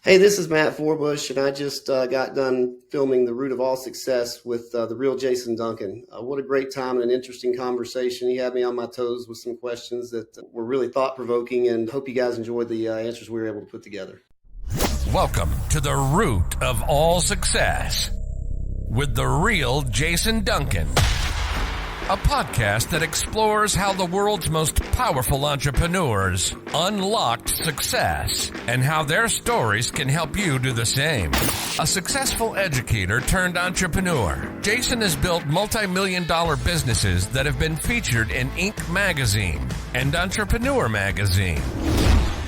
Hey, this is Matt Forbush, and I just got done filming The Root of All Success with the real Jason Duncan. What a great time and an interesting conversation. He had me on my toes with some questions that were really thought-provoking, and hope you guys enjoyed the answers we were able to put together. Welcome to The Root of All Success with the real Jason Duncan. A podcast that explores how the world's most powerful entrepreneurs unlocked success and how their stories can help you do the same. A successful educator turned entrepreneur, Jason has built multi-million-dollar businesses that have been featured in Inc. magazine and Entrepreneur magazine.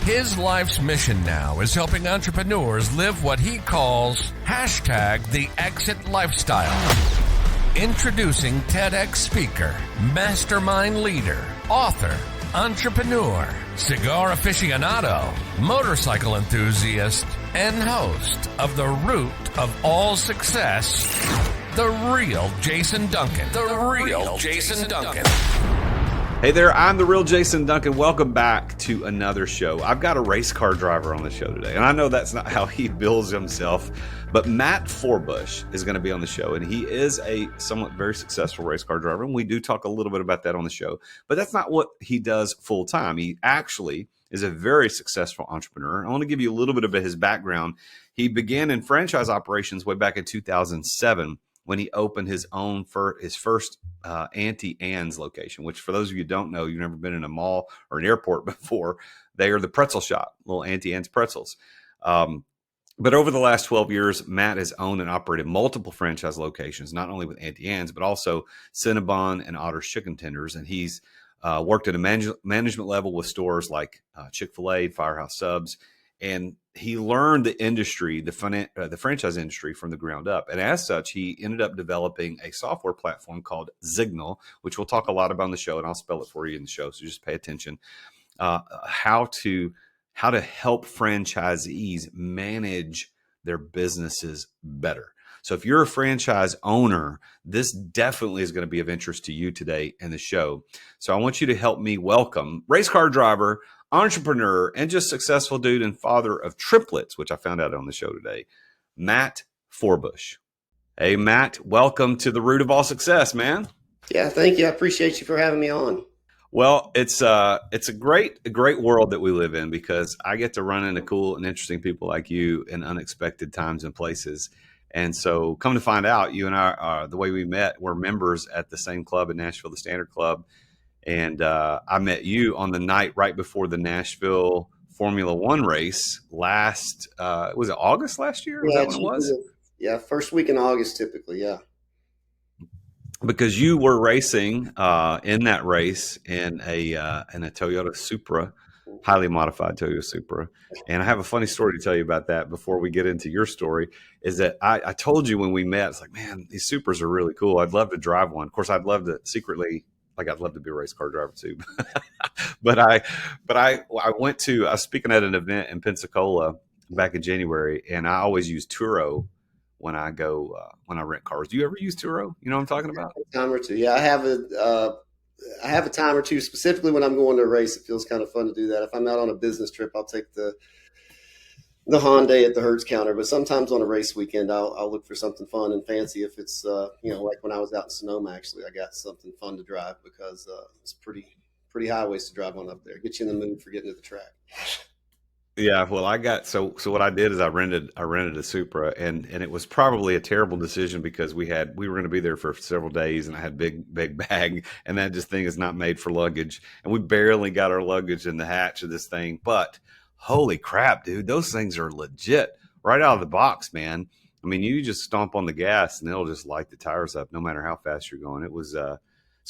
His life's mission now is helping entrepreneurs live what he calls #the exit lifestyle. Introducing TEDx speaker, mastermind leader, author, entrepreneur, cigar aficionado, motorcycle enthusiast, and host of The Root of All Success, the real Jason Duncan. The real Jason Duncan. Hey there, I'm the real Jason Duncan. Welcome back to another show. I've got a race car driver on the show today, and I know that's not how he bills himself, but Matt Forbush is going to be on the show, and he is a somewhat very successful race car driver, and we do talk a little bit about that on the show, but that's not what he does full time. He actually is a very successful entrepreneur. I want to give you a little bit of his background. He began in franchise operations way back in 2007. When he opened his first Auntie Anne's location, which for those of you who don't know, you've never been in a mall or an airport before, they are the pretzel shop, little Auntie Anne's pretzels. But over the last 12 years, Matt has owned and operated multiple franchise locations, not only with Auntie Anne's, but also Cinnabon and Otters chicken tenders. And he's worked at a management level with stores like Chick-fil-A, Firehouse Subs, and he learned the industry, the franchise industry from the ground up. And as such, he ended up developing a software platform called Signal, which we'll talk a lot about on the show, and I'll spell it for you in the show, so just pay attention. How to help franchisees manage their businesses better. So if you're a franchise owner, this definitely is going to be of interest to you today in the show. So I want you to help me welcome race car driver, entrepreneur, and just successful dude and father of triplets, which I found out on the show today, Matt Forbush. Hey, Matt, welcome to The Root of All Success, man. Yeah, thank you. I appreciate you for having me on. Well, it's a great world that we live in because I get to run into cool and interesting people like you in unexpected times and places. And so come to find out, you and I, the way we met, we're members at the same club in Nashville, the Standard Club. And I met you on the night right before the Nashville Formula One race last, was it August last year? Was that when it was? Yeah, first week in August typically, yeah. Because you were racing in that race in a Toyota Supra, highly modified Toyota Supra. And I have a funny story to tell you about that before we get into your story, is that I told you when we met, it's like, man, these Supras are really cool. I'd love to drive one. Of course, I'd love to secretly, like I'd love to be a race car driver too. but I was speaking at an event in Pensacola back in January, and I always use Turo when I go when I rent cars. Do you ever use Turo? You know what I'm talking about? A time or two. Yeah, I have a time or two specifically when I'm going to a race. It feels kind of fun to do that. If I'm out on a business trip, I'll take the Hyundai at the Hertz counter. But sometimes on a race weekend, I'll look for something fun and fancy. If it's like when I was out in Sonoma, actually, I got something fun to drive because it's pretty highways to drive on up there. Get you in the mood for getting to the track. Yeah, well, I got so what I did is I rented a Supra, and it was probably a terrible decision because we were going to be there for several days, and I had big bag, and that just thing is not made for luggage, and we barely got our luggage in the hatch of this thing. But holy crap, dude, those things are legit right out of the box, man. I mean, you just stomp on the gas and it'll just light the tires up no matter how fast you're going. It was so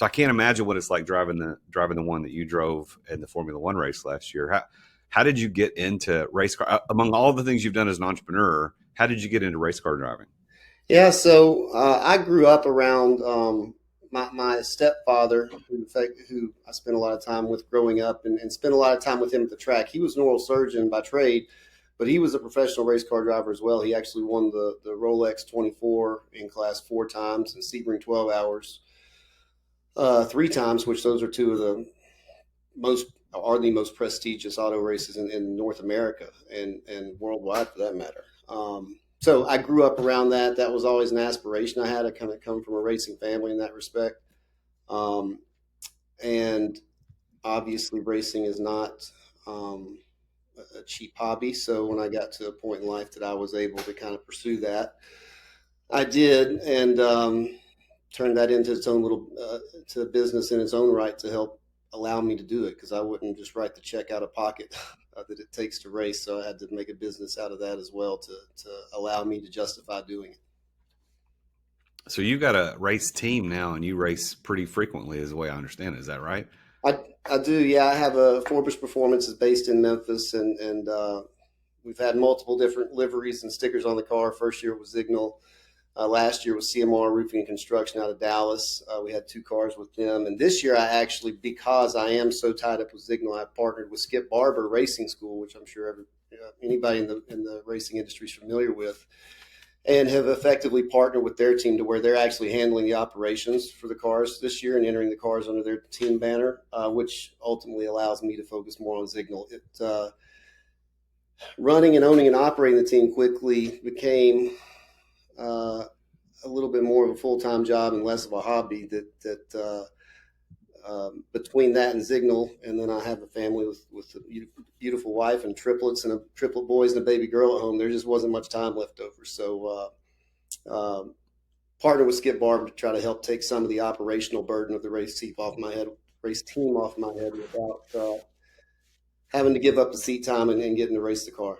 I can't imagine what it's like driving the one that you drove in the Formula One race last year. How did you get into race car? Among all the things you've done as an entrepreneur, how did you get into race car driving? Yeah, so I grew up around my stepfather, who I spent a lot of time with growing up and spent a lot of time with him at the track. He was an oral surgeon by trade, but he was a professional race car driver as well. He actually won the Rolex 24 in class 4 times and Sebring 12 hours 3 times, which those are two of the most are the most prestigious auto races in North America and worldwide for that matter. So I grew up around that. That was always an aspiration I had. I kind of come from a racing family in that respect. And obviously racing is not a cheap hobby. So when I got to a point in life that I was able to kind of pursue that, I did, and turned that into its own little to a business in its own right to help allow me to do it, because I wouldn't just write the check out of pocket that it takes to race. So I had to make a business out of that as well to allow me to justify doing it. So you got a race team now, and you race pretty frequently, is the way I understand it. Is that right? I do, yeah. I have a Forbush Performance is based in Memphis, and we've had multiple different liveries and stickers on the car. First year was Signal. Last year was CMR Roofing and Construction out of Dallas. We had 2 cars with them. And this year I actually, because I am so tied up with Signal, I partnered with Skip Barber Racing School, which I'm sure anybody in the racing industry is familiar with, and have effectively partnered with their team to where they're actually handling the operations for the cars this year and entering the cars under their team banner, which ultimately allows me to focus more on Signal. Running and owning and operating the team quickly became a little bit more of a full-time job and less of a hobby. Between that and Signal, and then I have a family with a beautiful wife and triplets and triplet boys and a baby girl at home, there just wasn't much time left over. So partnered with Skip Barber to try to help take some of the operational burden of the race team off my head without having to give up the seat time and getting to race the car.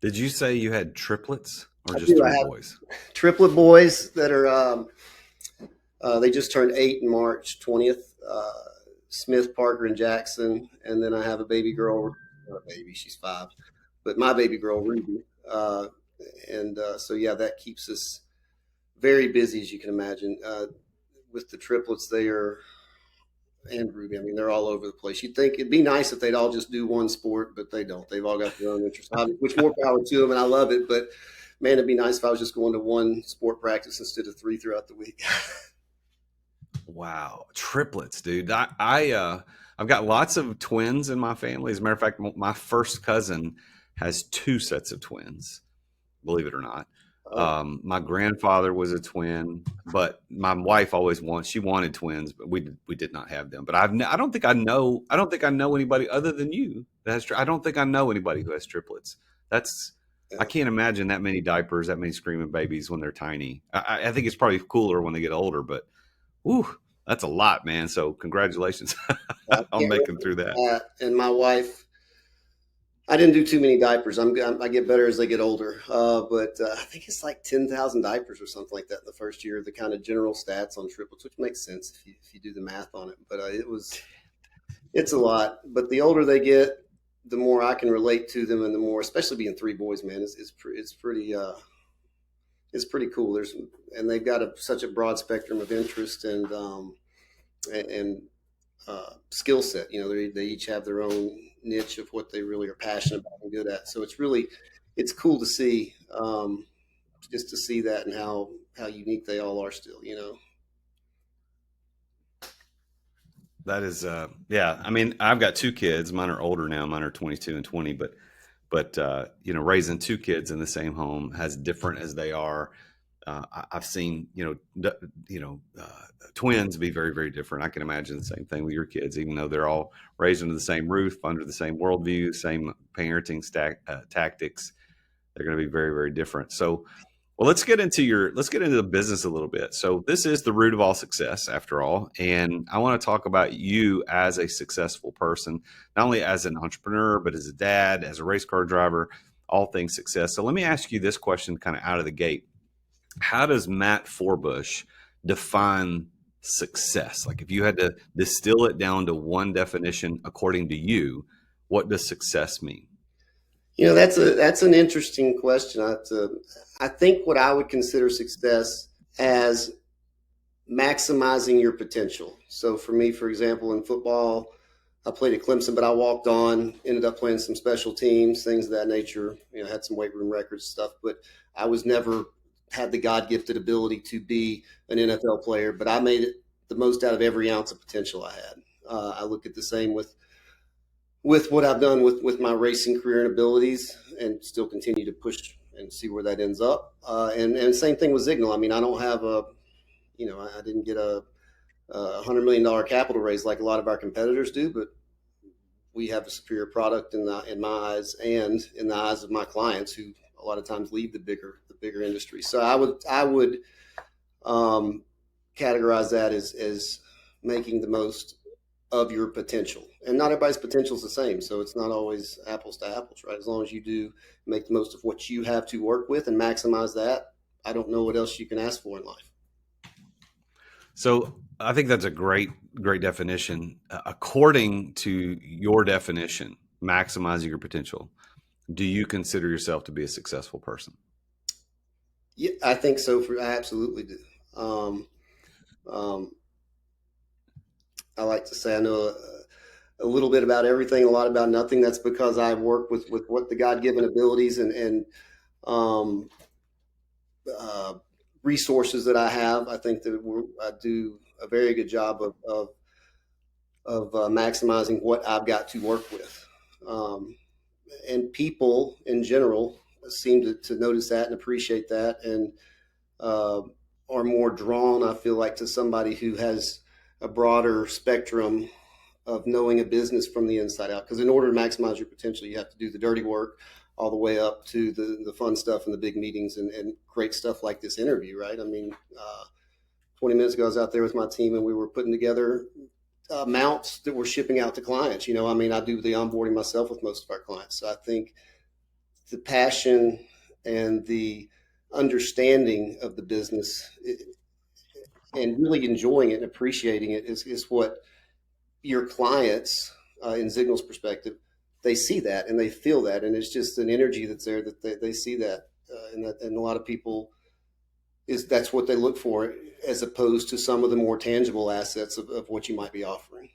Did you say you had triplets or just 3 boys? Triplet boys that are they just turned 8 in March 20th. Smith, Parker, and Jackson, and then I have a baby girl. She's 5, but my baby girl Ruby. So yeah, that keeps us very busy, as you can imagine. With the triplets, and Ruby, I mean, they're all over the place. You'd think it'd be nice if they'd all just do one sport, but they don't. They've all got their own interest, which more power to them, and I love it. But man, it'd be nice if I was just going to one sport practice instead of 3 throughout the week. Wow, triplets, dude! I've got lots of twins in my family. As a matter of fact, my first cousin has 2 sets of twins. Believe it or not. My grandfather was a twin, but my wife always wanted twins, but we did not have them. But I don't think I know anybody other than you that has. I don't think I know anybody who has triplets. I can't imagine that many diapers, that many screaming babies when they're tiny. I think it's probably cooler when they get older, but that's a lot, man. So congratulations on making through that. And my wife, I didn't do too many diapers. I get better as they get older. But I think it's like 10,000 diapers or something like that in the first year, the kind of general stats on triplets, which makes sense if you do the math on it. But it's a lot. But the older they get, the more I can relate to them, and the more, especially being 3 boys, man, it's pretty cool. And they've got such a broad spectrum of interest and skill set. You know, they each have their own niche of what they really are passionate about and good at. So it's cool to see, just to see that and how unique they all are still, you know. That is, yeah. I mean, I've got 2 kids. Mine are older now. Mine are 22 and 20. But raising 2 kids in the same home, as different as they are, I've seen, twins be very, very different. I can imagine the same thing with your kids, even though they're all raised under the same roof, under the same worldview, same parenting tactics. They're going to be very, very different. So, well, let's get into the business a little bit. So this is the root of all success, after all. And I want to talk about you as a successful person, not only as an entrepreneur, but as a dad, as a race car driver, all things success. So let me ask you this question kind of out of the gate. How does Matt Forbush define success? Like, if you had to distill it down to one definition, according to you, what does success mean? You know, that's an interesting question. I think what I would consider success as maximizing your potential. So for me, for example, in football, I played at Clemson, but I walked on, ended up playing some special teams, things of that nature. You know, had some weight room records stuff, but I was never had the God-gifted ability to be an NFL player, but I made it the most out of every ounce of potential I had. I look at the same with what I've done with my racing career and abilities, and still continue to push and see where that ends up. And same thing with Signal. I mean, I don't have I didn't get a $100 million capital raise like a lot of our competitors do, but we have a superior product in my eyes and in the eyes of my clients, who a lot of times leave the bigger industry. So I would categorize that as making the most of your potential. And not everybody's potential is the same, so it's not always apples to apples, right? As long as you do make the most of what you have to work with and maximize that, I don't know what else you can ask for in life. So I think that's a great definition. According to your definition, maximizing your potential, do you consider yourself to be a successful person? Yeah, I think so. I absolutely do. I like to say I know a little bit about everything, a lot about nothing. That's because I work with what the God-given abilities and resources that I have. I think that I do a very good job of maximizing what I've got to work with. And people in general seem to notice that and appreciate that, and are more drawn, I feel like, to somebody who has a broader spectrum of knowing a business from the inside out. Because in order to maximize your potential, you have to do the dirty work all the way up to the fun stuff and the big meetings and great stuff like this interview, right? I mean, 20 minutes ago, I was out there with my team and we were putting together mounts that we're shipping out to clients. I mean, I do the onboarding myself with most of our clients. So I think the passion and the understanding of the business and really enjoying it and appreciating it is what your clients, in Signal's perspective, they see that and they feel that, and it's just an energy that's there that they see that, and a lot of people that's what they look for, as opposed to some of the more tangible assets of what you might be offering.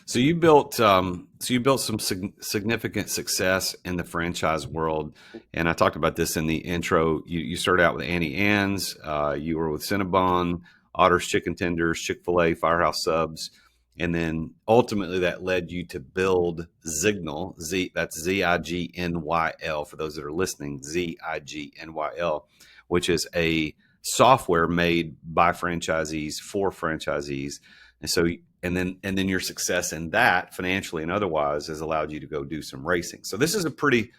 So you built some significant success in the franchise world, and I talked about this in the intro. You started out with Annie Ann's, you were with Cinnabon, Otters Chicken Tenders, Chick-fil-A, Firehouse Subs, and then ultimately that led you to build Signal. That's Zignyl for those that are listening. Zignyl, which is a software made by franchisees for franchisees, and so. And then your success in that, financially and otherwise, has allowed you to go do some racing. So this is a pretty.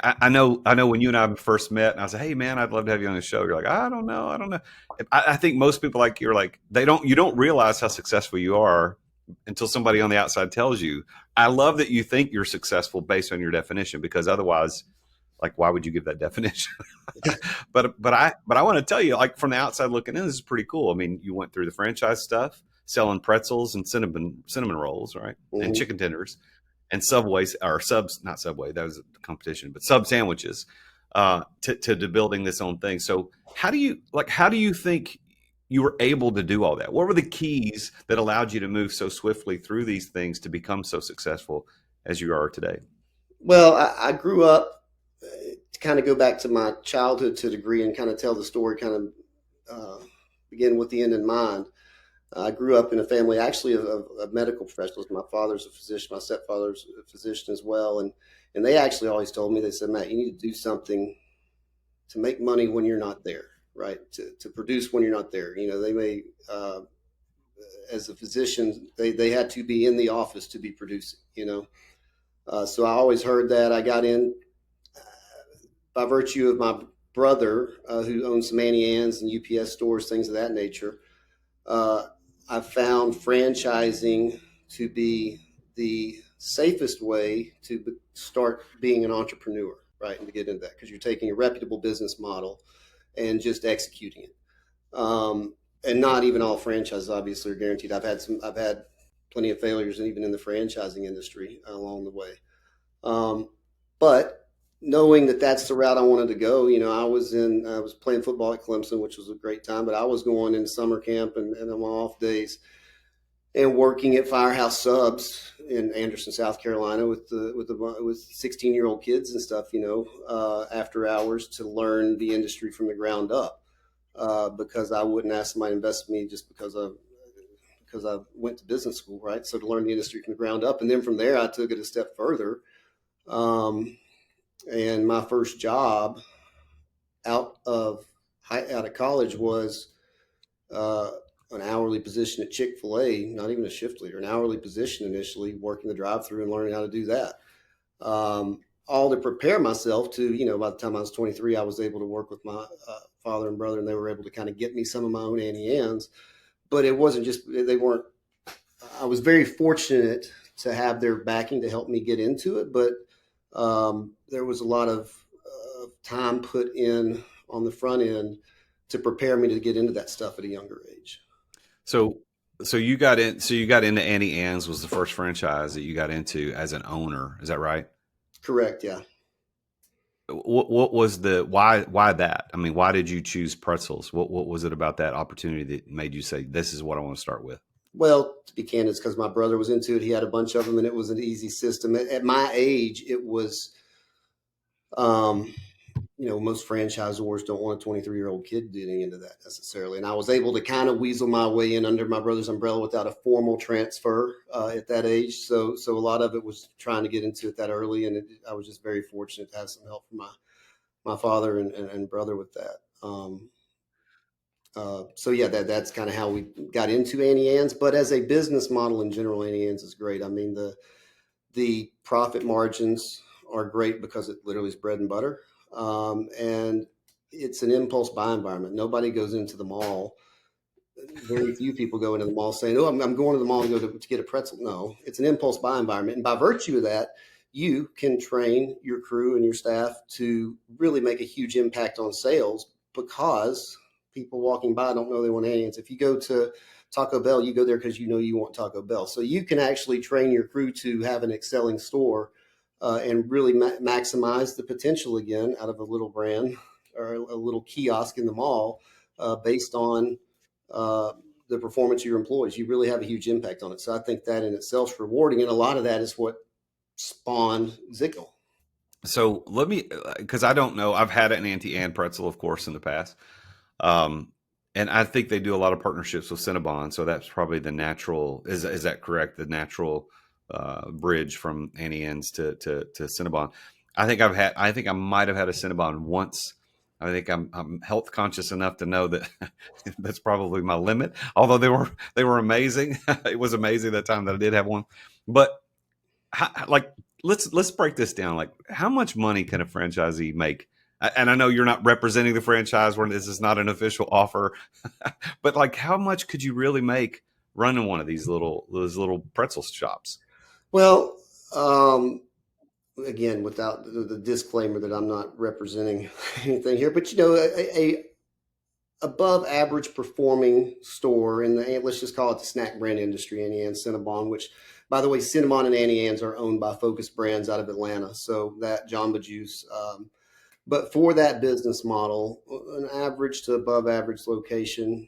I know when you and I first met, and I said, "Hey man, I'd love to have you on the show." You're like, "I don't know." I think most people like you are like you don't realize how successful you are until somebody on the outside tells you. I love that you think you're successful based on your definition, because otherwise, like, why would you give that definition? but I want to tell you, like, from the outside looking in, this is pretty cool. I mean, you went through the franchise stuff, selling pretzels and cinnamon rolls, right? Mm-hmm. And chicken tenders and Subways, or subs, not Subway, that was a competition, but sub sandwiches, to building this own thing. So how do you think you were able to do all that? What were the keys that allowed you to move so swiftly through these things to become so successful as you are today? Well, I grew up, to kind of go back to my childhood to a degree and kind of tell the story, kind of begin with the end in mind. I grew up in a family actually of medical professionals. My father's a physician, my stepfather's a physician as well. And they actually always told me, they said, "Matt, you need to do something to make money when you're not there, right? To produce when you're not there." They may, as a physician, they had to be in the office to be producing, so I always heard that. I got in by virtue of my brother, who owns some Annie Ann's and UPS stores, things of that nature. I found franchising to be the safest way to start being an entrepreneur, right? And to get into that, because you're taking a reputable business model and just executing it. And not even all franchises obviously are guaranteed. I've had plenty of failures, even in the franchising industry along the way. But knowing that that's the route I wanted to go, I was playing football at Clemson, which was a great time, but I was going in summer camp and on my off days and working at Firehouse Subs in Anderson, South Carolina with 16-year-old kids and stuff, after hours, to learn the industry from the ground up, because I wouldn't ask somebody to invest in me just because because I went to business school, right? So to learn the industry from the ground up. And then from there, I took it a step further. And my first job out of college was an hourly position at Chick-fil-A, not even a shift leader, an hourly position initially, working the drive-through and learning how to do that. All to prepare myself to, by the time I was 23, I was able to work with my father and brother, and they were able to kind of get me some of my own Auntie Anne's. But it wasn't just, I was very fortunate to have their backing to help me get into it, but there was a lot of time put in on the front end to prepare me to get into that stuff at a younger age. So you got in. So you got into Auntie Anne's was the first franchise that you got into as an owner. Is that right? Correct. Yeah. What was why that? I mean, why did you choose Pretzels? What was it about that opportunity that made you say, this is what I want to start with? Well, to be candid, it's because my brother was into it. He had a bunch of them, and it was an easy system. At my age, it was, most franchisors don't want a 23-year-old kid getting into that necessarily. And I was able to kind of weasel my way in under my brother's umbrella without a formal transfer at that age. So a lot of it was trying to get into it that early. And I was just very fortunate to have some help from my father and brother with that. That's kind of how we got into Auntie Anne's. But as a business model in general, Auntie Anne's is great. I mean, the profit margins are great because it literally is bread and butter. And it's an impulse buy environment. Nobody goes into the mall. Very few people go into the mall saying, "Oh, I'm going to the mall to go to get a pretzel." No, it's an impulse buy environment. And by virtue of that, you can train your crew and your staff to really make a huge impact on sales because people walking by don't know they want onions. If you go to Taco Bell, you go there because you know you want Taco Bell. So you can actually train your crew to have an excelling store and really maximize the potential again out of a little brand or a little kiosk in the mall based on the performance of your employees. You really have a huge impact on it. So I think that in itself is rewarding. And a lot of that is what spawned Zickle. So let me, because I don't know, I've had an Auntie Anne pretzel, of course, in the past. And I think they do a lot of partnerships with Cinnabon. So that's probably the natural, is that correct? The natural bridge from Auntie Anne's to Cinnabon. I think I might have had a Cinnabon once. I think I'm health conscious enough to know that that's probably my limit. Although they were amazing. It was amazing that time that I did have one. But let's break this down. Like, how much money can a franchisee make? And I know you're not representing the franchise where this is not an official offer, but like, how much could you really make running one of those little pretzel shops? Well, again, without the disclaimer that I'm not representing anything here, but a above average performing store in the, let's just call it the snack brand industry, Auntie Anne's, Cinnabon, which, by the way, Cinnabon and Auntie Anne's are owned by Focus Brands out of Atlanta. So that Jamba Juice. But for that business model, an average to above average location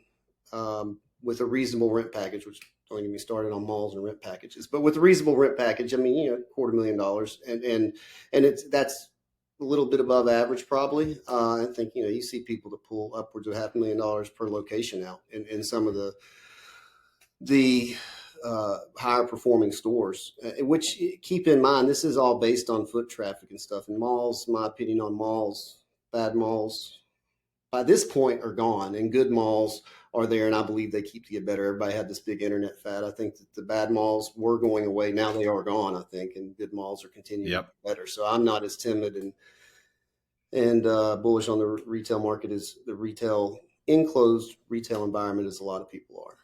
with a reasonable rent package, which don't get me started on malls and rent packages, but with a reasonable rent package, I mean, $250,000, and that's a little bit above average probably. I think you see people that pull upwards of $500,000 per location out in some of the higher performing stores, which, keep in mind, this is all based on foot traffic and stuff. And malls, my opinion on malls, bad malls by this point are gone, and good malls are there, and I believe they keep to get better. Everybody had this big internet fad. I think that the bad malls were going away. Now they are gone, I think, and good malls are continuing to get better. So I'm not as timid and bullish on the retail market as the enclosed retail environment as a lot of people are.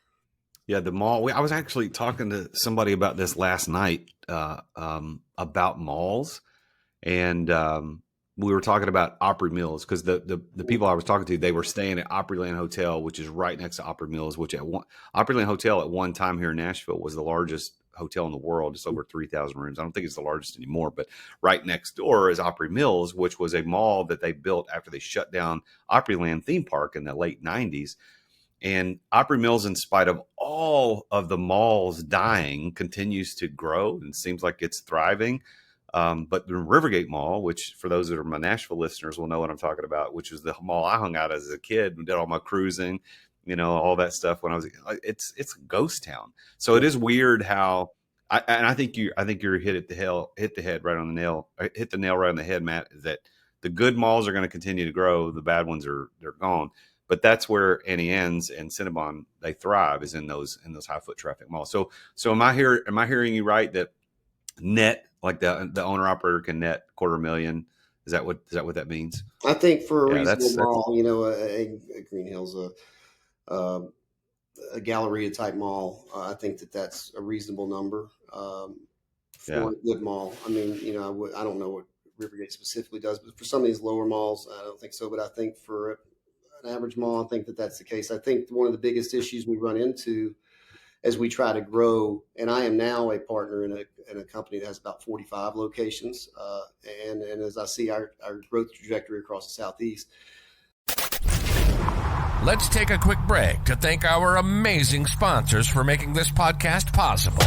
Yeah, the mall. I was actually talking to somebody about this last night about malls, and we were talking about Opry Mills because the people I was talking to, they were staying at Opryland Hotel, which is right next to Opry Mills. Which Opryland Hotel at one time here in Nashville was the largest hotel in the world. It's over 3,000 rooms. I don't think it's the largest anymore, but right next door is Opry Mills, which was a mall that they built after they shut down Opryland theme park in the late 90s. And Opry Mills, in spite of all of the malls dying, continues to grow and seems like it's thriving. But the Rivergate Mall, which for those that are my Nashville listeners will know what I'm talking about, which was the mall I hung out as a kid and did all my cruising. all that stuff when I was, it's a ghost town. So it is weird how, I think you're hit the head right on the nail, hit the nail right on the head, Matt, is that the good malls are going to continue to grow. The bad ones they're gone. But that's where Annie Ann's and Cinnabon, they thrive, is in those high foot traffic malls. So am I hearing you right that net, like the owner operator can net $250,000? Is that what that means? I think for a Yeah, reasonable that's mall, a Green Hills, uh, a Galleria type mall, I think that's a reasonable number yeah. for a good mall. I mean, I don't know what Rivergate specifically does, but for some of these lower malls, I don't think so. But I think for an average mall, I think that's the case. I think one of the biggest issues we run into as we try to grow, and I am now a partner in a company that has about 45 locations, and as I see our growth trajectory across the Southeast. Let's take a quick break to thank our amazing sponsors for making this podcast possible.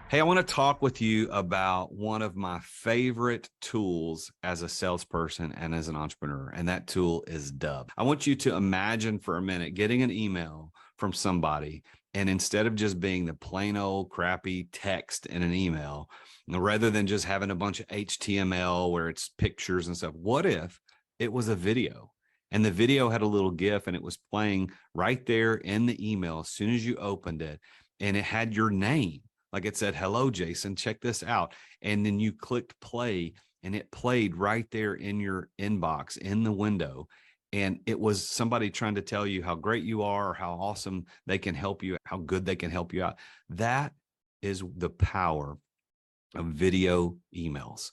Hey, I want to talk with you about one of my favorite tools as a salesperson and as an entrepreneur, and that tool is Dub. I want you to imagine for a minute getting an email from somebody, and instead of just being the plain old crappy text in an email, rather than just having a bunch of HTML where it's pictures and stuff, what if it was a video? And the video had a little GIF, and it was playing right there in the email as soon as you opened it, and it had your name. Like it said, "Hello, Jason, check this out." And then you clicked play, and it played right there in your inbox in the window. And it was somebody trying to tell you how great you are, or how awesome they can help you, how good they can help you out. That is the power of video emails.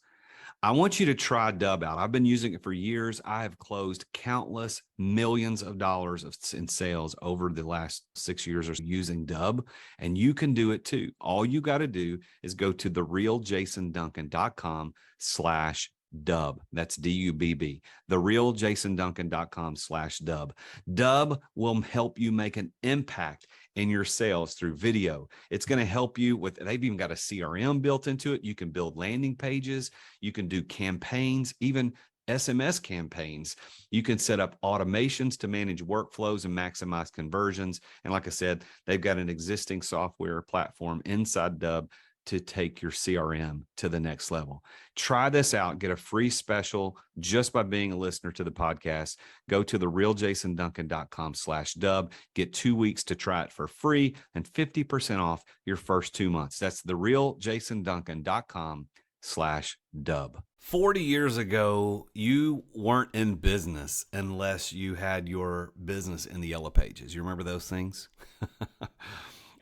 I want you to try Dub out. I've been using it for years. I have closed countless millions of dollars in sales over the last 6 years or so using Dub, and you can do it too. All you got to do is go to therealjasonduncan.com/Dub. That's DUBB. Therealjasonduncan.com/Dub. Dub will help you make an impact in your sales through video. It's going to help you with, they've even got a CRM built into it. You can build landing pages. You can do campaigns, even SMS campaigns. You can set up automations to manage workflows and maximize conversions. And like I said, they've got an existing software platform inside Dub to take your CRM to the next level. Try this out. Get a free special just by being a listener to the podcast. Go to therealjasonduncan.com/Dub. Get 2 weeks to try it for free and 50% off your first 2 months. That's therealjasonduncan.com/Dub. 40 years ago, you weren't in business unless you had your business in the yellow pages. You remember those things?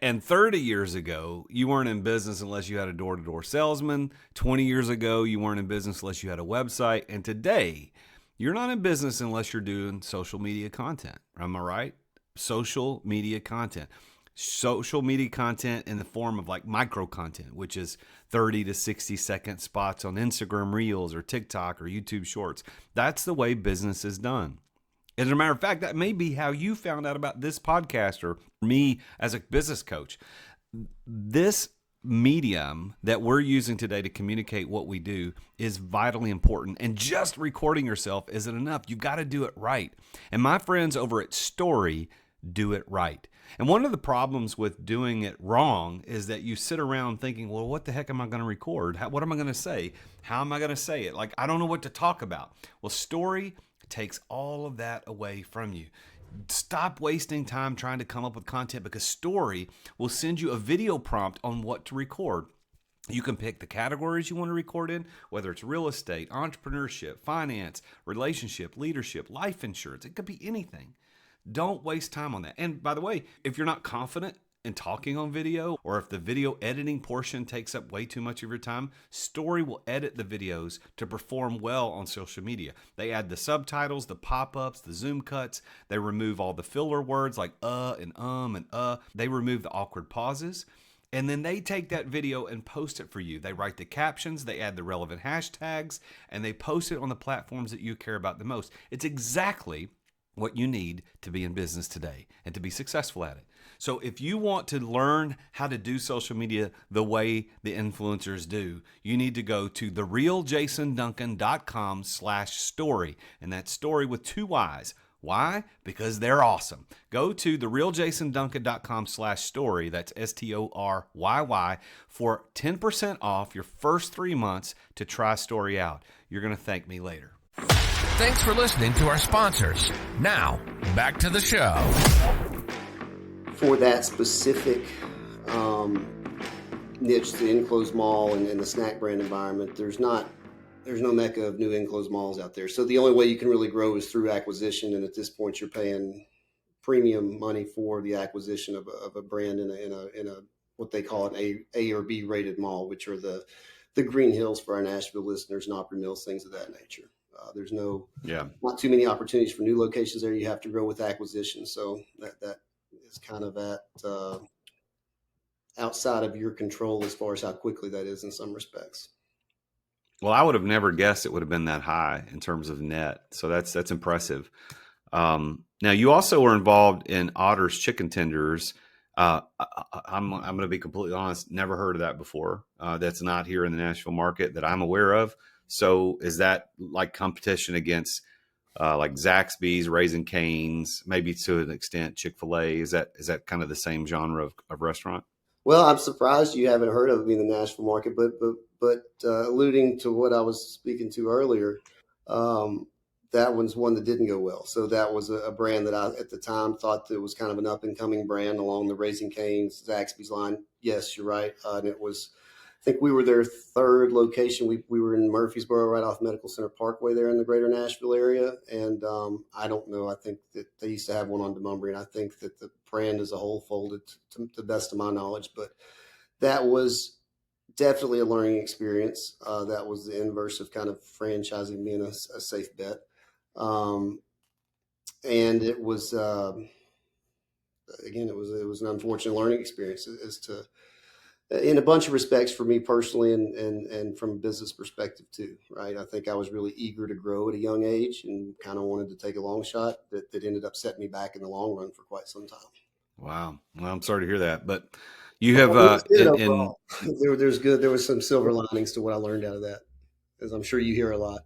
And 30 years ago, you weren't in business unless you had a door-to-door salesman. 20 years ago, you weren't in business unless you had a website. And today, you're not in business unless you're doing social media content. Am I right? Social media content. Social media content in the form of like micro content, which is 30 to 60 second spots on Instagram Reels or TikTok or YouTube Shorts. That's the way business is done. As a matter of fact, that may be how you found out about this podcast or me as a business coach. This medium that we're using today to communicate what we do is vitally important. And just recording yourself isn't enough. You got to do it right. And my friends over at Story do it right. And one of the problems with doing it wrong is that you sit around thinking, well, what the heck am I going to record? What am I going to say? How am I going to say it? Like, I don't know what to talk about. Well, Story takes all of that away from you. Stop wasting time trying to come up with content, because Story will send you a video prompt on what to record. You can pick the categories you want to record in, whether it's real estate, entrepreneurship, finance, relationship, leadership, life insurance. It could be anything. Don't waste time on that. And by the way, if you're not confident in talking on video, or if the video editing portion takes up way too much of your time, Story will edit the videos to perform well on social media. They add the subtitles, the pop-ups, the zoom cuts. They remove all the filler words like and and. They remove the awkward pauses. And then they take that video and post it for you. They write the captions, they add the relevant hashtags, and they post it on the platforms that you care about the most. It's exactly what you need to be in business today and to be successful at it. So if you want to learn how to do social media the way the influencers do, you need to go to therealjasonduncan.com/story. And that's story with 2 Y's. Why? Because they're awesome. Go to therealjasonduncan.com/story. That's STORYY for 10% off your first 3 months to try Story out. You're going to thank me later. Thanks for listening to our sponsors. Now, back to the show. For that specific niche, the enclosed mall and the snack brand environment, there's no mecca of new enclosed malls out there. So the only way you can really grow is through acquisition. And at this point, you're paying premium money for the acquisition of a brand in a what they call an A or B rated mall, which are the Green Hills for our Nashville listeners, and Opry Mills, things of that nature. There's not too many opportunities for new locations there. You have to grow with acquisition. So that is kind of outside of your control as far as how quickly that is in some respects. Well, I would have never guessed it would have been that high in terms of net. So that's impressive. Now, you also were involved in Otters chicken tenders. I'm going to be completely honest, never heard of that before. That's not here in the Nashville market that I'm aware of. So is that like competition against like Zaxby's, Raising Cane's, maybe to an extent Chick-fil-A? Is that kind of the same genre of restaurant? Well, I'm surprised you haven't heard of me in the Nashville market, but alluding to what I was speaking to earlier, that one's one that didn't go well. So that was a brand that I, at the time, thought that was kind of an up-and-coming brand along the Raising Cane's, Zaxby's line. Yes, you're right. And it was, I think we were their third location. We were in Murfreesboro, right off Medical Center Parkway there in the greater Nashville area. And I don't know. I think that they used to have one on DeMumbry, and I think that the brand as a whole folded to the best of my knowledge. But that was definitely a learning experience. That was the inverse of kind of franchising being a safe bet. And it was, again, it was an unfortunate learning experience as to, in a bunch of respects for me personally and from a business perspective too, right? I think I was really eager to grow at a young age and kind of wanted to take a long shot that ended up setting me back in the long run for quite some time. Wow. Well, I'm sorry to hear that, but you have, there was some silver linings to what I learned out of that, as I'm sure you hear a lot.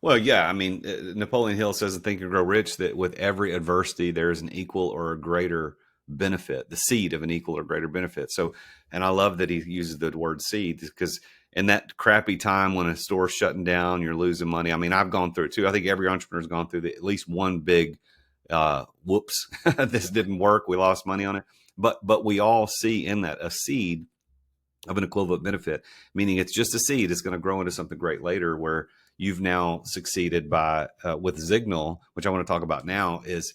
Well, yeah. I mean, Napoleon Hill says in Think and Grow Rich that with every adversity, there is an equal or a greater benefit, the seed of an equal or greater benefit. So, and I love that he uses the word seed, because in that crappy time when a store's shutting down, you're losing money. I mean, I've gone through it too. I think every entrepreneur's gone through at least one big whoops, this didn't work. We lost money on it. But we all see in that a seed of an equivalent benefit, meaning it's just a seed. It's going to grow into something great later, where you've now succeeded by with Zignal, which I want to talk about now, is,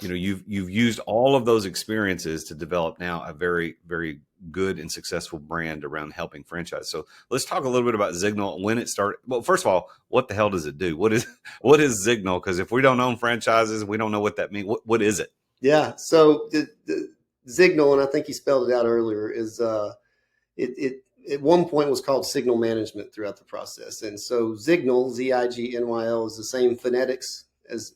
you know, you've used all of those experiences to develop now a very, very good and successful brand around helping franchise. So let's talk a little bit about Zignal, when it started. Well, first of all, what the hell does it do? What is Zignal? Because if we don't own franchises, we don't know what that means. What is it? Yeah. So the Zignal, and I think you spelled it out earlier, is it at one point was called Signal Management throughout the process. And so Zignal, Zignyl, is the same phonetics as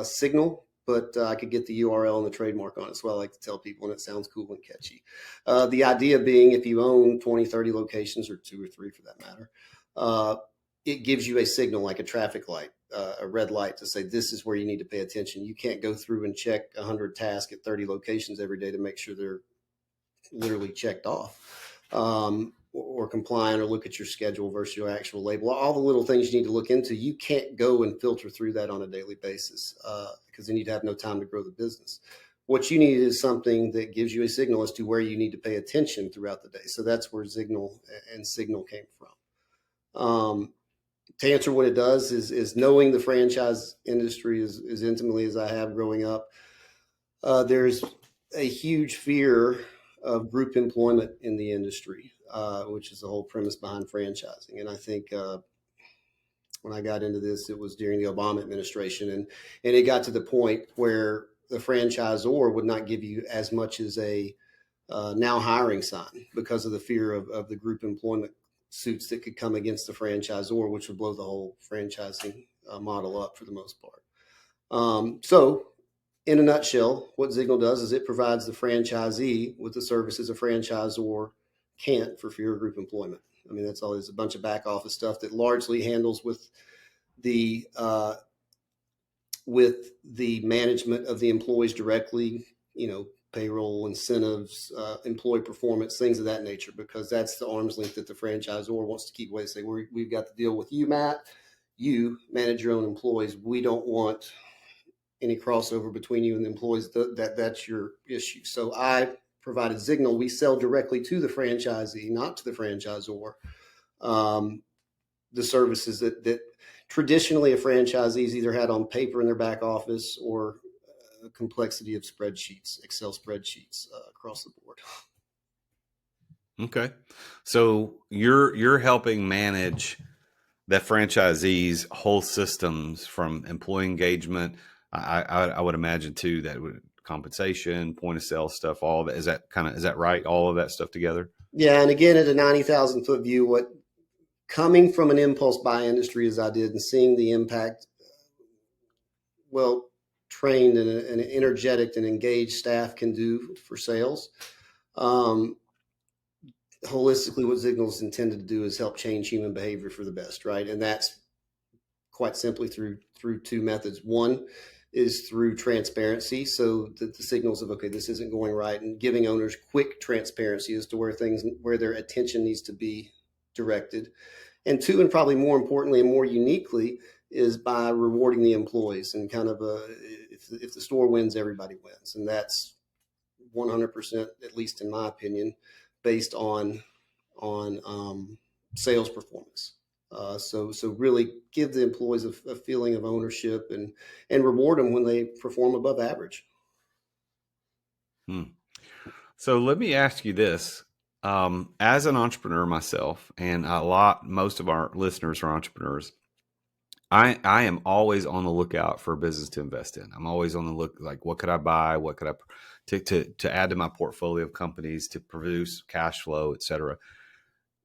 Signal, but I could get the URL and the trademark on it. So I like to tell people, and it sounds cool and catchy. The idea being, if you own 20, 30 locations, or 2 or 3 for that matter, it gives you a signal, like a traffic light, a red light, to say this is where you need to pay attention. You can't go through and check 100 tasks at 30 locations every day to make sure they're literally checked off, or compliant, or look at your schedule versus your actual label. All the little things you need to look into, you can't go and filter through that on a daily basis, because then you'd have no time to grow the business. What you need is something that gives you a signal as to where you need to pay attention throughout the day. So that's where Zignal and Signal came from. To answer what it does is knowing the franchise industry as intimately as I have growing up, there's a huge fear of group employment in the industry, which is the whole premise behind franchising. And I think when I got into this, it was during the Obama administration, and it got to the point where the franchisor would not give you as much as a now hiring sign, because of the fear of the group employment suits that could come against the franchisor, which would blow the whole franchising model up for the most part. So in a nutshell, what Zignal does is it provides the franchisee with the services a franchisor can't for fear of group employment. I mean, that's all. There's a bunch of back office stuff that largely handles with the with the management of the employees directly, payroll, incentives, employee performance, things of that nature, because that's the arm's length that the franchisor wants to keep away. Say, we've got to deal with you, Matt. You manage your own employees. We don't want any crossover between you and the employees. That's your issue. So I provided Signal. We sell directly to the franchisee, not to the franchisor. The services that traditionally a franchisee's either had on paper in their back office or a complexity of spreadsheets, Excel spreadsheets across the board. Okay. So you're helping manage that franchisee's whole systems, from employee engagement. I would imagine too that compensation, point of sale stuff, all that. Is that right? All of that stuff together? Yeah. And again, at a 90,000 foot view, what coming from an impulse buy industry as I did, and seeing the impact, trained and energetic and engaged staff can do for sales. Holistically, what Signal's intended to do is help change human behavior for the best, right? And that's quite simply through two methods. One is through transparency, so that the signals of, okay, this isn't going right, and giving owners quick transparency as to where their attention needs to be directed. And two, and probably more importantly and more uniquely, is by rewarding the employees, and kind of if the store wins, everybody wins. And that's 100%, at least in my opinion, based on sales performance. So really give the employees a feeling of ownership, and reward them when they perform above average. So let me ask you this. As an entrepreneur myself, and most of our listeners are entrepreneurs, I am always on the lookout for a business to invest in. I'm always on the look, like, what could I buy? What could I to add to my portfolio of companies to produce cash flow, et cetera.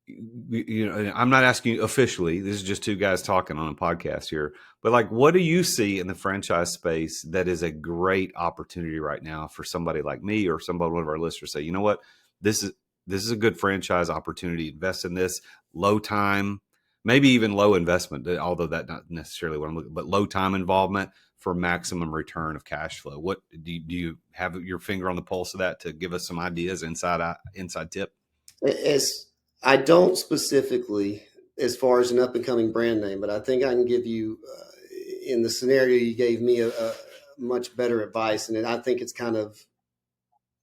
I'm not asking you officially. This is just two guys talking on a podcast here. But like, what do you see in the franchise space that is a great opportunity right now for somebody like me or one of our listeners say, you know what, this is a good franchise opportunity. Invest in this. Low time, maybe even low investment, although that's not necessarily what I'm looking, but low time involvement for maximum return of cash flow. What do you have your finger on the pulse of that to give us some ideas, inside tip? As I don't specifically as far as an up and coming brand name, but I think I can give you in the scenario you gave me a much better advice. And I think it's kind of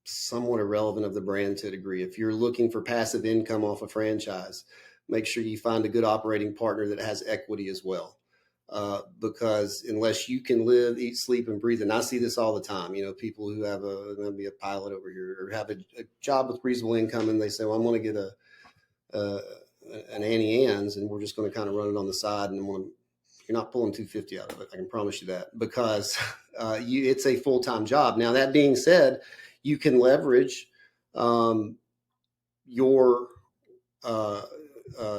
somewhat irrelevant of the brand to a degree. If you're looking for passive income off a franchise, make sure you find a good operating partner that has equity as well. Because unless you can live, eat, sleep, and breathe, and I see this all the time, people who have maybe a pilot over here or have a job with reasonable income, and they say, well, I'm going to get an Annie Ann's, and we're just going to kind of run it on the side, and you're not pulling 250 out of it. I can promise you that, because it's a full-time job. Now, that being said, you can leverage your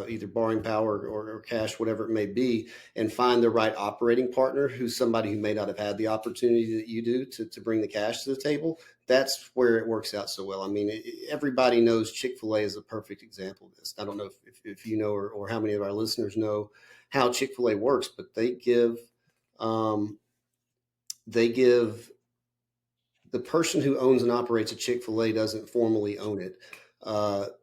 either borrowing power or cash, whatever it may be, and find the right operating partner who's somebody who may not have had the opportunity that you do to bring the cash to the table. That's where it works out so well. I mean, everybody knows Chick-fil-A is a perfect example of this. I don't know if you know, or how many of our listeners know how Chick-fil-A works, but they give the person who owns and operates a Chick-fil-A doesn't formally own it.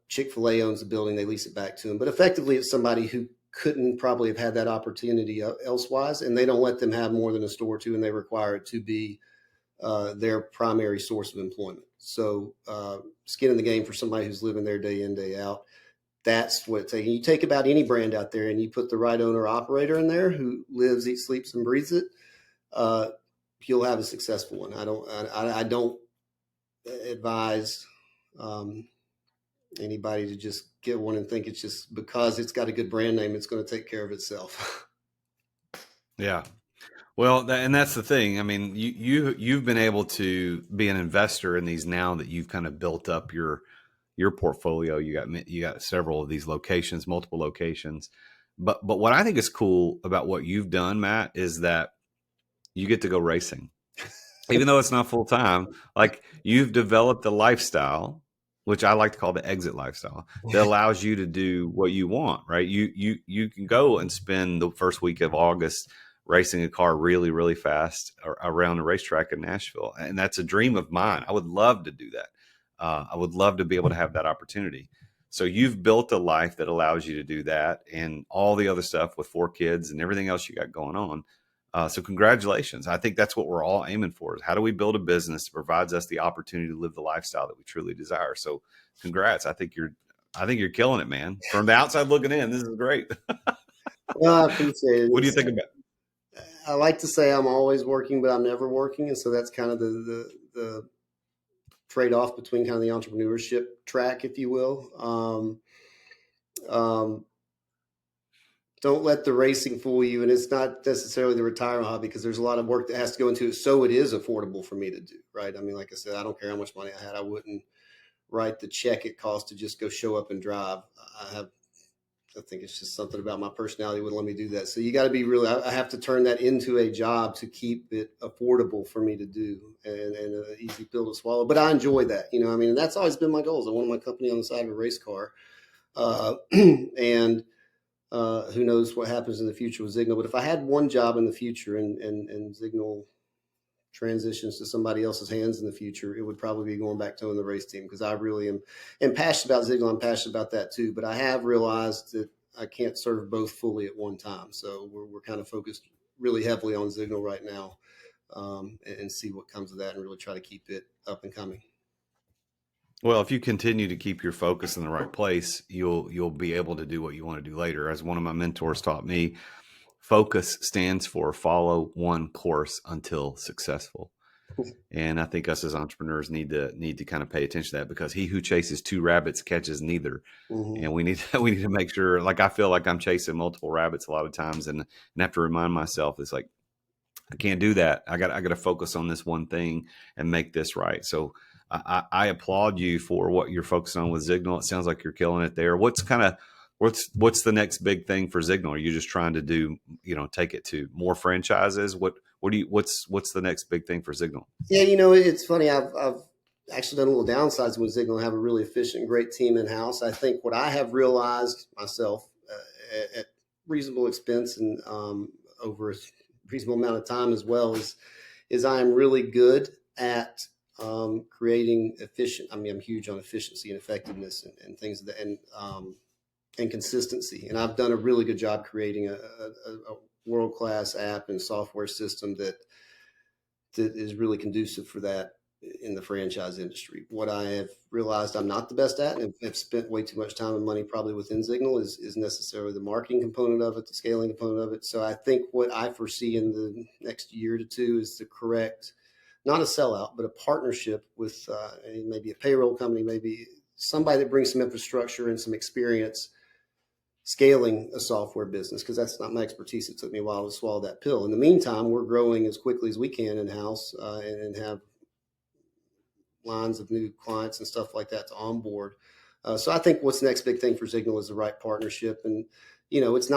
Chick-fil-A owns the building, they lease it back to them. But effectively, it's somebody who couldn't probably have had that opportunity elsewise, and they don't let them have more than a store or two, and they require it to be their primary source of employment. So skin in the game for somebody who's living there day in, day out. That's what it's taking. You take about any brand out there and you put the right owner operator in there who lives, eats, sleeps, and breathes it, you'll have a successful one. I don't advise anybody to just get one and think it's just because it's got a good brand name, it's going to take care of itself. Yeah. Well, and that's the thing. I mean, you've been able to be an investor in these now that you've kind of built up your portfolio. You got several of these locations, multiple locations. But what I think is cool about what you've done, Matt, is that you get to go racing, even though it's not full time. Like, you've developed a lifestyle, which I like to call the exit lifestyle, that allows you to do what you want, right? You can go and spend the first week of August racing a car really, really fast around a racetrack in Nashville. And that's a dream of mine. I would love to do that. I would love to be able to have that opportunity. So you've built a life that allows you to do that and all the other stuff with 4 kids and everything else you got going on. So congratulations. I think that's what we're all aiming for. Is how do we build a business that provides us the opportunity to live the lifestyle that we truly desire? So congrats. I think you're killing it, man. From the outside looking in, this is great. Well, I appreciate it. What do you think about it? I like to say I'm always working, but I'm never working. And so that's kind of the trade-off between kind of the entrepreneurship track, if you will. Don't let the racing fool you. And it's not necessarily the retirement hobby, because there's a lot of work that has to go into it. So it is affordable for me to do, right? I mean, like I said, I don't care how much money I had. I wouldn't write the check it costs to just go show up and drive. I think it's just something about my personality would let me do that. So you got to be really, I have to turn that into a job to keep it affordable for me to do and an easy pill to swallow. But I enjoy that, you know, I mean, and that's always been my goals. I wanted my company on the side of a race car. And who knows what happens in the future with Signal. But if I had one job in the future and Signal transitions to somebody else's hands in the future, it would probably be going back to owning the race team, because I really am passionate about Signal. I'm passionate about that too, but I have realized that I can't serve both fully at one time. So we're kind of focused really heavily on Signal right now, and see what comes of that and really try to keep it up and coming. Well, if you continue to keep your focus in the right place, you'll be able to do what you want to do later. As one of my mentors taught me, focus stands for follow one course until successful. And I think us as entrepreneurs need to kind of pay attention to that, because he who chases 2 rabbits catches neither. Mm-hmm. And we need to make sure, like, I feel like I'm chasing multiple rabbits a lot of times, and have to remind myself, it's like, I can't do that. I got to focus on this one thing and make this right. So I applaud you for what you're focusing on with Signal. It sounds like you're killing it there. What's the next big thing for Signal? Are you just trying to do, take it to more franchises? What's the next big thing for Signal? Yeah, it's funny. I've actually done a little downsizing with Signal and have a really efficient, great team in house. I think what I have realized myself at reasonable expense and over a reasonable amount of time as well is I am really good at creating efficient. I mean, I'm huge on efficiency and effectiveness and things that, and consistency. And I've done a really good job creating a world-class app and software system that is really conducive for that in the franchise industry. What I have realized I'm not the best at, and have spent way too much time and money probably within Signal, is necessarily the marketing component of it, the scaling component of it. So I think what I foresee in the next year to two is to correct, not a sellout, but a partnership with maybe a payroll company, maybe somebody that brings some infrastructure and some experience scaling a software business, because that's not my expertise. It took me a while to swallow that pill. In the meantime, we're growing as quickly as we can in-house and have lines of new clients and stuff like that to onboard. So I think what's the next big thing for Signal is the right partnership. And, it's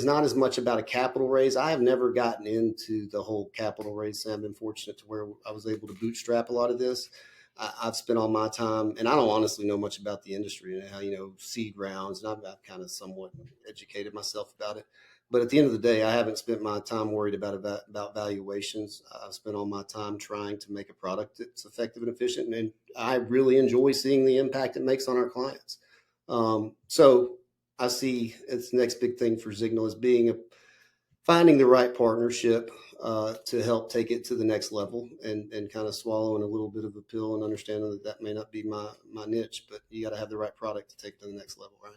not as much about a capital raise. I have never gotten into the whole capital raise. I've been fortunate to where I was able to bootstrap a lot of this. I've spent all my time, and I don't honestly know much about the industry and how, seed rounds, and I've kind of somewhat educated myself about it. But at the end of the day, I haven't spent my time worried about valuations. I've spent all my time trying to make a product that's effective and efficient, and I really enjoy seeing the impact it makes on our clients. So I see it's the next big thing for Signal is finding the right partnership to help take it to the next level, and kind of swallowing a little bit of a pill and understanding that may not be my niche, but you got to have the right product to take it to the next level, right?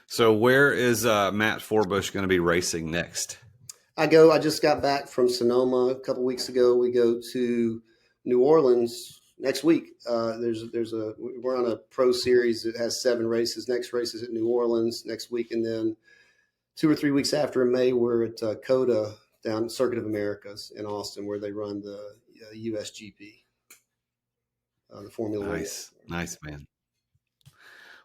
So where is Matt Forbush going to be racing next? I just got back from Sonoma a couple weeks ago. We go to New Orleans next week. We're on a pro series that has 7 races. Next race is at New Orleans next week, and then 2 or 3 weeks after in May, we're at COTA down Circuit of Americas in Austin, where they run the USGP, the Formula One. Nice, man.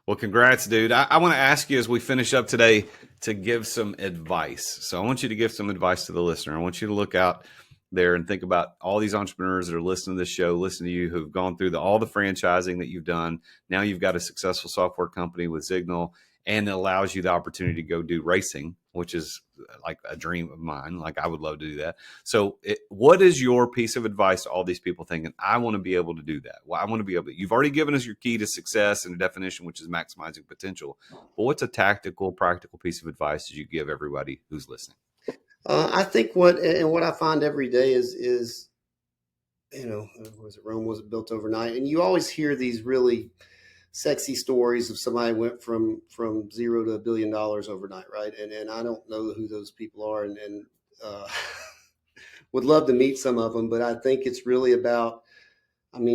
Well, congrats, dude. I want to ask you as we finish up today to give some advice. So I want you to give some advice to the listener. I want you to look out there and think about all these entrepreneurs that are listening to this show, listen to you, who've gone through all the franchising that you've done. Now you've got a successful software company with Signal, and it allows you the opportunity to go do racing, which is like a dream of mine. Like I would love to do that. So what is your piece of advice to all these people thinking, I want to be able to do that? Well, I want to be able to, you've already given us your key to success and a definition, which is maximizing potential. But what's a tactical, practical piece of advice that you give everybody who's listening? I think what I find every day is, Rome wasn't built overnight. And you always hear these really sexy stories of somebody went from $0 to $1 billion overnight, right? And I don't know who those people are, and would love to meet some of them, but I think it's really about,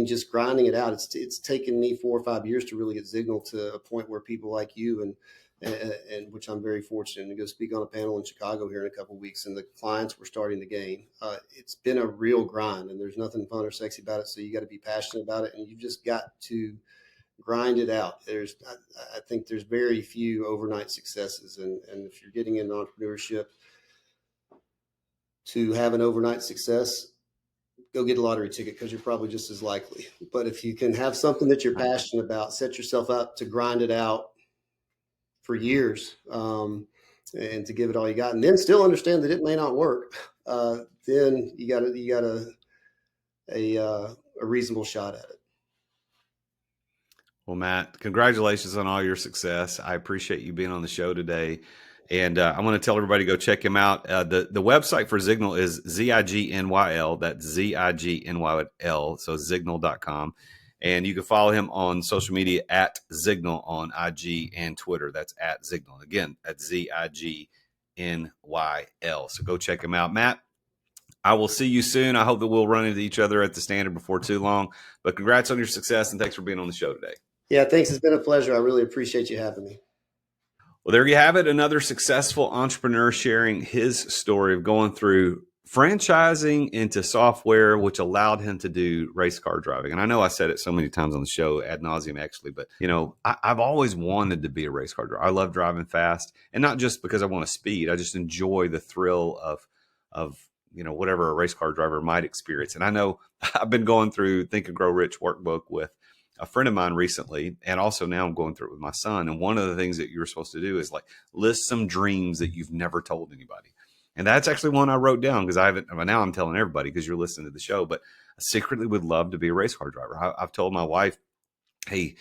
just grinding it out. It's taken me 4 or 5 years to really get Signal to a point where people like you and which I'm very fortunate to go speak on a panel in Chicago here in a couple of weeks, and the clients we're starting to gain. It's been a real grind, and there's nothing fun or sexy about it. So you got to be passionate about it, and you've just got to grind it out. I think there's very few overnight successes, and if you're getting into entrepreneurship, to have an overnight success, go get a lottery ticket, because you're probably just as likely. But if you can have something that you're passionate about, set yourself up to grind it out for years, and to give it all you got, and then still understand that it may not work, then you got a reasonable shot at it. Well, Matt, congratulations on all your success. I appreciate you being on the show today. And I want to tell everybody to go check him out. The website for Signal is Zignyl. That's Zignyl. So Signal.com. And you can follow him on social media at Signal on IG and Twitter. That's at Signal. Again, that's Zignyl. So go check him out. Matt, I will see you soon. I hope that we'll run into each other at the Standard before too long. But congrats on your success, and thanks for being on the show today. Yeah, thanks. It's been a pleasure. I really appreciate you having me. Well, there you have it. Another successful entrepreneur sharing his story of going through franchising into software, which allowed him to do race car driving. And I know I said it so many times on the show ad nauseum, actually, but I've always wanted to be a race car driver. I love driving fast, and not just because I want to speed. I just enjoy the thrill of whatever a race car driver might experience. And I know I've been going through Think and Grow Rich workbook with a friend of mine recently, and also now I'm going through it with my son. And one of the things that you're supposed to do is like list some dreams that you've never told anybody. And that's actually one I wrote down, because now I'm telling everybody because you're listening to the show, but I secretly would love to be a race car driver. I've told my wife, hey,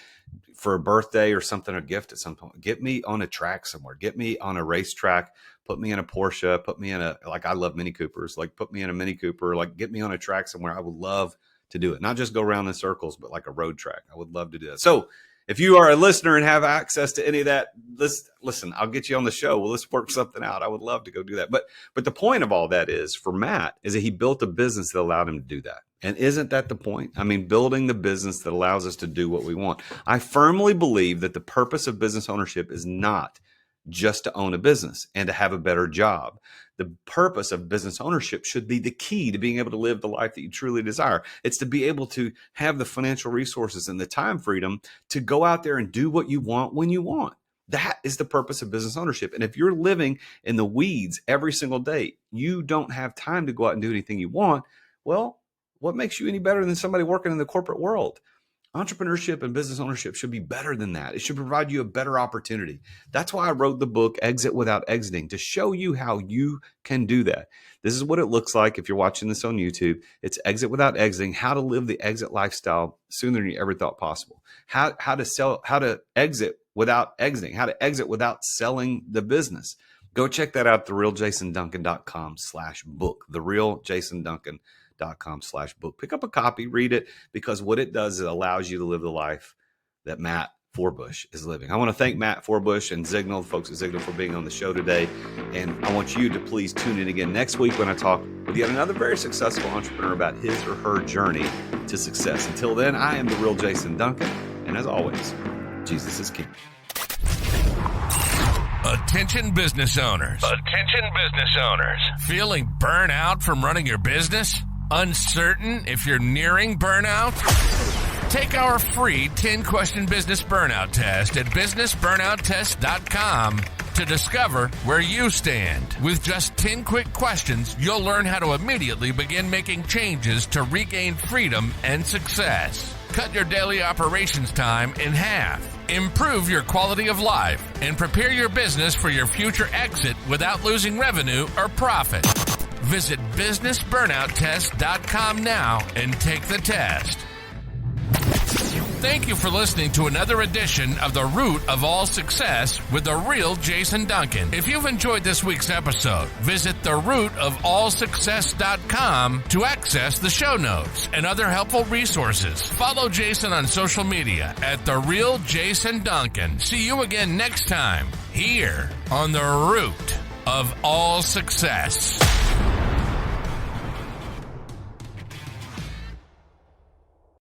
for a birthday or something, a gift at some point, get me on a track somewhere, get me on a racetrack, put me in a Porsche, put me in I love Mini Coopers, like put me in a Mini Cooper, like get me on a track somewhere. I would love to do it. Not just go around in circles, but like a road track. I would love to do that. So if you are a listener and have access to any of that, listen, I'll get you on the show. Well, let's work something out. I would love to go do that. But the point of all that is, for Matt, is that he built a business that allowed him to do that. And isn't that the point? Building the business that allows us to do what we want. I firmly believe that the purpose of business ownership is not just to own a business and to have a better job. The purpose of business ownership should be the key to being able to live the life that you truly desire. It's to be able to have the financial resources and the time freedom to go out there and do what you want when you want. That is the purpose of business ownership. And if you're living in the weeds every single day, you don't have time to go out and do anything you want. Well, what makes you any better than somebody working in the corporate world? Entrepreneurship and business ownership should be better than that. It should provide you a better opportunity. That's why I wrote the book, Exit Without Exiting, to show you how you can do that. This is what it looks like if you're watching this on YouTube. It's Exit Without Exiting, how to live the exit lifestyle sooner than you ever thought possible. How to exit without exiting, how to exit without selling the business. Go check that out, therealjasonduncan.com/book, therealjasonduncan.com/book. Pick up a copy, read it, because what it does is it allows you to live the life that Matt Forbush is living. I want to thank Matt Forbush and Signal, the folks at Signal, for being on the show today. And I want you to please tune in again next week when I talk with yet another very successful entrepreneur about his or her journey to success. Until then, I am the real Jason Duncan. And as always, Jesus is King. Attention business owners. Attention business owners. Feeling burnout from running your business? Uncertain if you're nearing burnout? Take our free 10-question business burnout test at businessburnouttest.com to discover where you stand. With just 10 quick questions, you'll learn how to immediately begin making changes to regain freedom and success. Cut your daily operations time in half. improve your quality of life, and prepare your business for your future exit without losing revenue or profit. Visit businessburnouttest.com now and take the test. Thank you for listening to another edition of The Root of All Success with the real Jason Duncan. If you've enjoyed this week's episode, visit therootofallsuccess.com to access the show notes and other helpful resources. Follow Jason on social media at The Real Jason Duncan. See you again next time here on The Root of All Success.